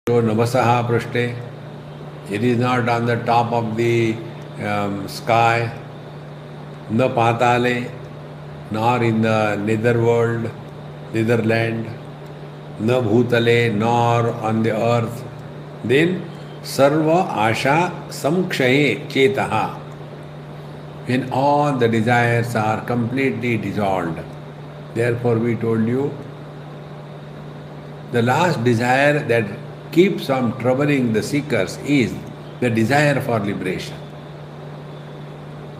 Navasaha Prashte. It is not on the top of the sky, na patale, nor in the netherworld, netherland, na bhutale, nor on the earth. Then sarva asha samkshaye chetaha. When all the desires are completely dissolved. Therefore we told you, the last desire that keeps on troubling the seekers is the desire for liberation.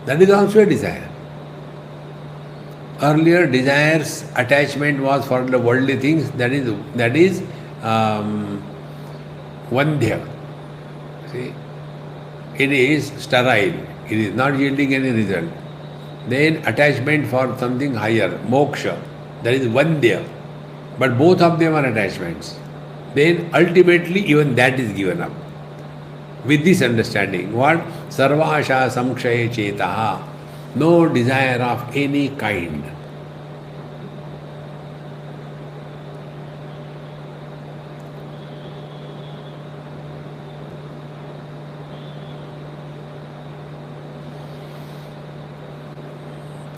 That is also a desire. Earlier desires, attachment was for the worldly things, that is vandhya. See, it is sterile, it is not yielding any result. Then attachment for something higher, moksha, that is vandhya. But both of them are attachments. Then ultimately even that is given up. With this understanding, what? Sarvasha samkshaye chetaha. No desire of any kind.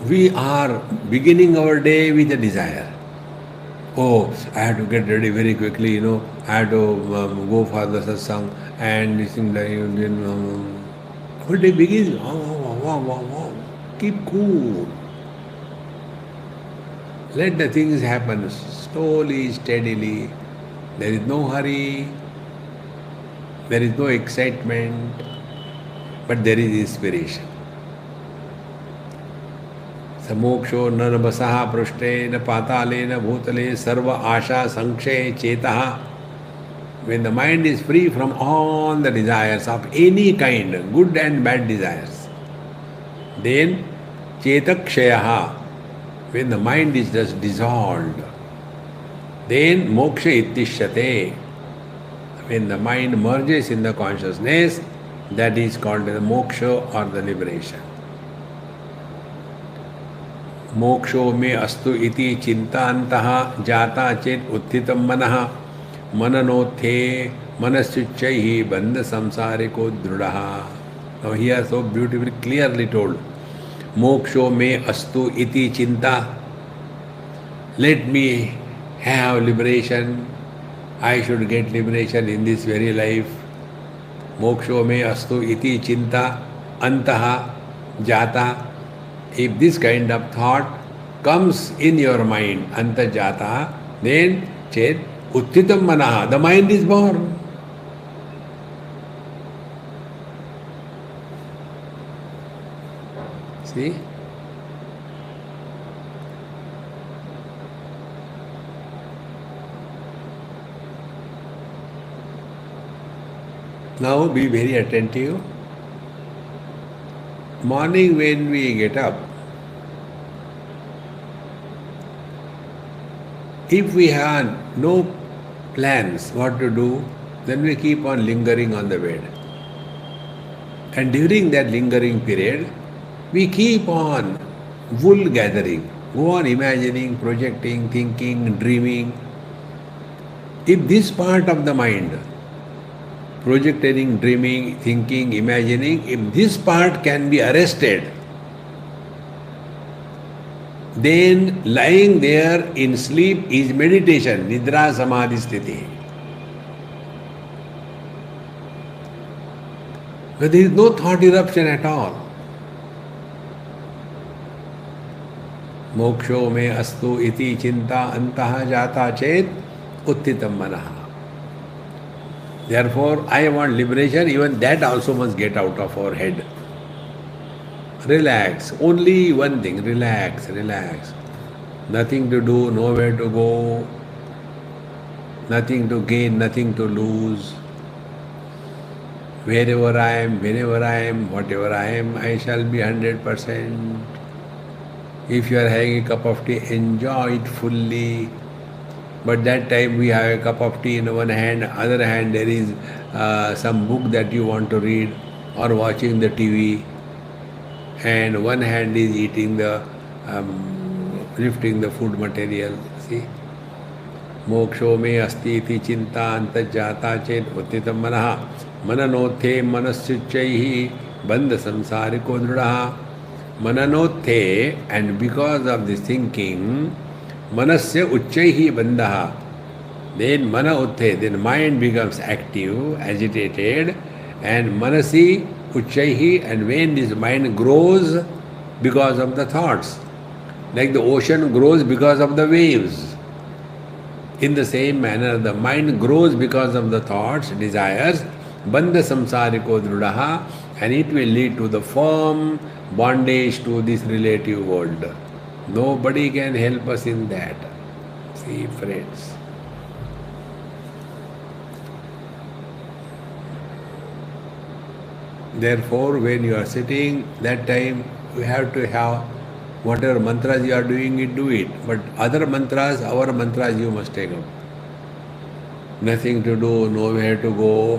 We are beginning our day with a desire. Oh, I have to get ready very quickly, I have to go for the satsang and this thing, whole day begins. Keep cool. Let the things happen slowly, steadily. There is no hurry, there is no excitement, but there is inspiration. Moksho na nabasaha prashte na patale na bhutale sarva asha sankshe chetaha. When the mind is free from all the desires of any kind, good and bad desires, then chetakshayaha, when the mind is just dissolved, then moksha ittishyate. When the mind merges in the consciousness, that is called the moksha or the liberation. मोक्षो में अस्तु इति चिंतान्तः जाता चेत उत्थितम मनः मननोत्थे मनस्युच्चैहि बंध संसारिको दृढ़ः. Now here so beautifully clearly told, मोक्षो में अस्तु इति चिंता, let me have liberation, I should get liberation in this very life. मोक्षो में अस्तु इति चिंता अंतः जाता. If this kind of thought comes in your mind, antajata, then chet uttitam manaha, the mind is born. See? Now be very attentive. Morning when we get up, if we have no plans what to do, then we keep on lingering on the bed. And during that lingering period, we keep on wool gathering, go on imagining, projecting, thinking, dreaming. If this part of the mind, projecting, dreaming, thinking, imagining, if this part can be arrested, then lying there in sleep is meditation, nidra samadhi sthiti. But there is no thought eruption at all. Moksho me astu iti chinta antaha jata chet uttitam manaha. Therefore, I want liberation, even that also must get out of our head. Relax, only one thing, relax, relax. Nothing to do, nowhere to go, nothing to gain, nothing to lose. Wherever I am, whenever I am, whatever I am, I shall be 100%. If you are having a cup of tea, enjoy it fully. But that time we have a cup of tea in one hand, other hand there is some book that you want to read or watching the TV, and one hand is eating the, lifting the food material. See, मोक्षो में अस्ति इति चिंता अंतर्जाता चेत उत्थितं मनः मननोत्थे मनस्युच्चैः बंध संसारिको दृढ़ः. मननोत्थे, and because of this thinking, manasya uchchaihi bandha. Then mana utthe, then mind becomes active, agitated, and manasi uchchaihi, and when this mind grows because of the thoughts, like the ocean grows because of the waves. In the same manner, the mind grows because of the thoughts, desires, bandha samsariko drudaha, and it will lead to the firm bondage to this relative world. Nobody can help us in that. See, friends. Therefore, when you are sitting, that time you have to have whatever mantras you are doing it, do it. But other mantras, our mantras you must take up. Nothing to do, nowhere to go.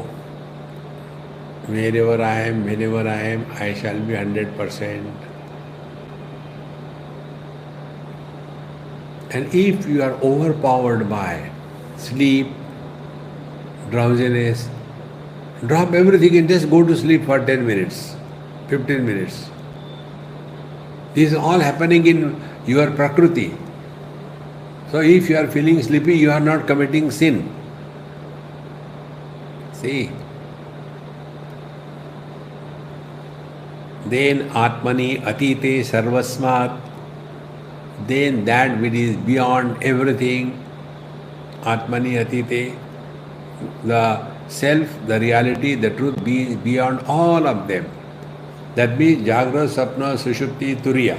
Wherever I am, whenever I am, I shall be 100%. And if you are overpowered by sleep, drowsiness, drop everything and just go to sleep for 10 minutes, 15 minutes. This is all happening in your Prakriti. So if you are feeling sleepy, you are not committing sin. See? Then Atmani Atite Sarvasmat, then that which is beyond everything, Atmani Atite, the self, the reality, the truth be beyond all of them. That means Jagra, Sapna, Sushupti, Turiya.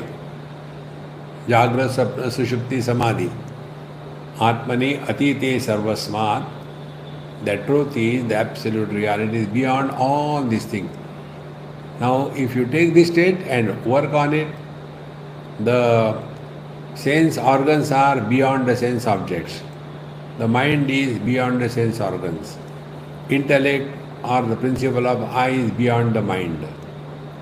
Jagra, Sapna, Sushupti, Samadhi. Atmani Atite Sarvasmat, the truth is, the absolute reality is beyond all these things. Now, if you take this state and work on it, the sense organs are beyond the sense objects. The mind is beyond the sense organs. Intellect or the principle of I is beyond the mind.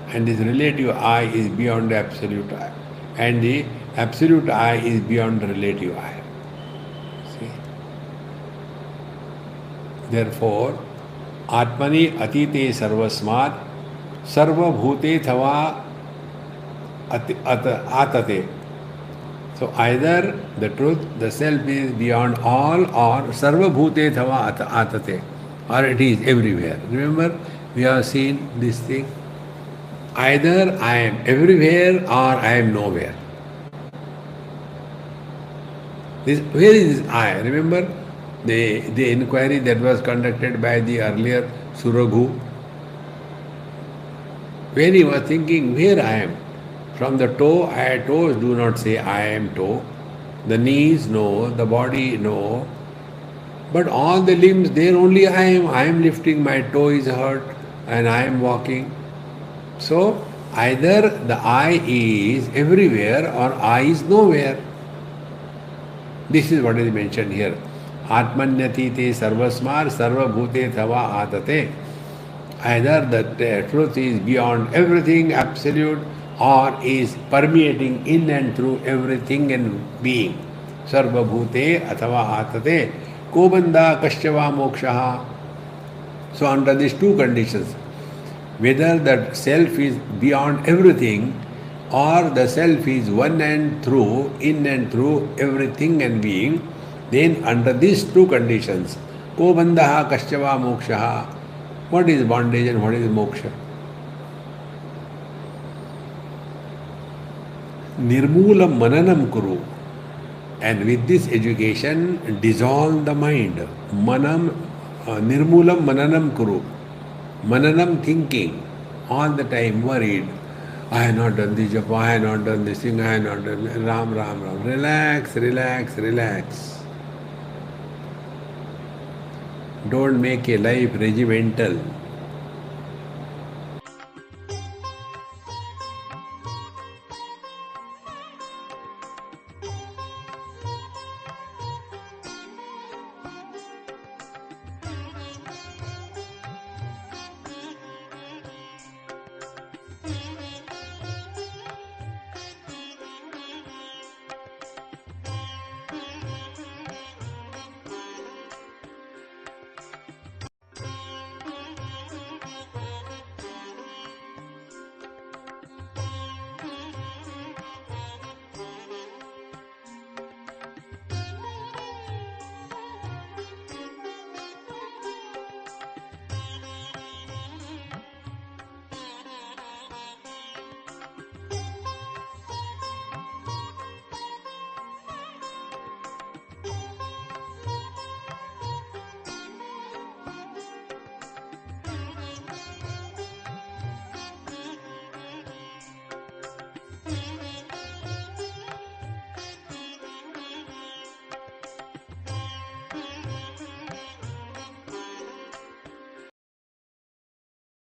And this relative I is beyond the absolute I. And the absolute I is beyond the relative I. See? Therefore, Atmani Atite Sarvasmat Sarva Bhute Thava Atate. So either the truth, the self is beyond all, or Sarva Bhute Thava Atate, or it is everywhere. Remember, we have seen this thing. Either I am everywhere or I am nowhere. Where is this I? Remember the inquiry that was conducted by the earlier Suraghu? When he was thinking, where I am? From the toe, toes do not say I am toe. The knees, no. The body, no. But all the limbs, there only I am. I am lifting, my toe is hurt, and I am walking. So, either the I is everywhere or I is nowhere. This is what is mentioned here. Atmanyati te sarvasmar sarva bhute thava atate. Either the truth is beyond everything, absolute, or is permeating in and through everything and being. Sarva bhute athava atate. Kobanda kasyava mokshaha. So under these two conditions, whether the self is beyond everything or the self is one and through, in and through everything and being, then under these two conditions, Kobandaha kasyava mokshaha. What is bondage and what is moksha? Nirmoolam mananam kuru. And with this education, dissolve the mind. Nirmoolam mananam kuru. Mananam thinking, all the time worried. I have not done this japa, I have not done this thing, I have not done this. Ram, Ram, Ram. Relax, relax, relax. Don't make a life regimental.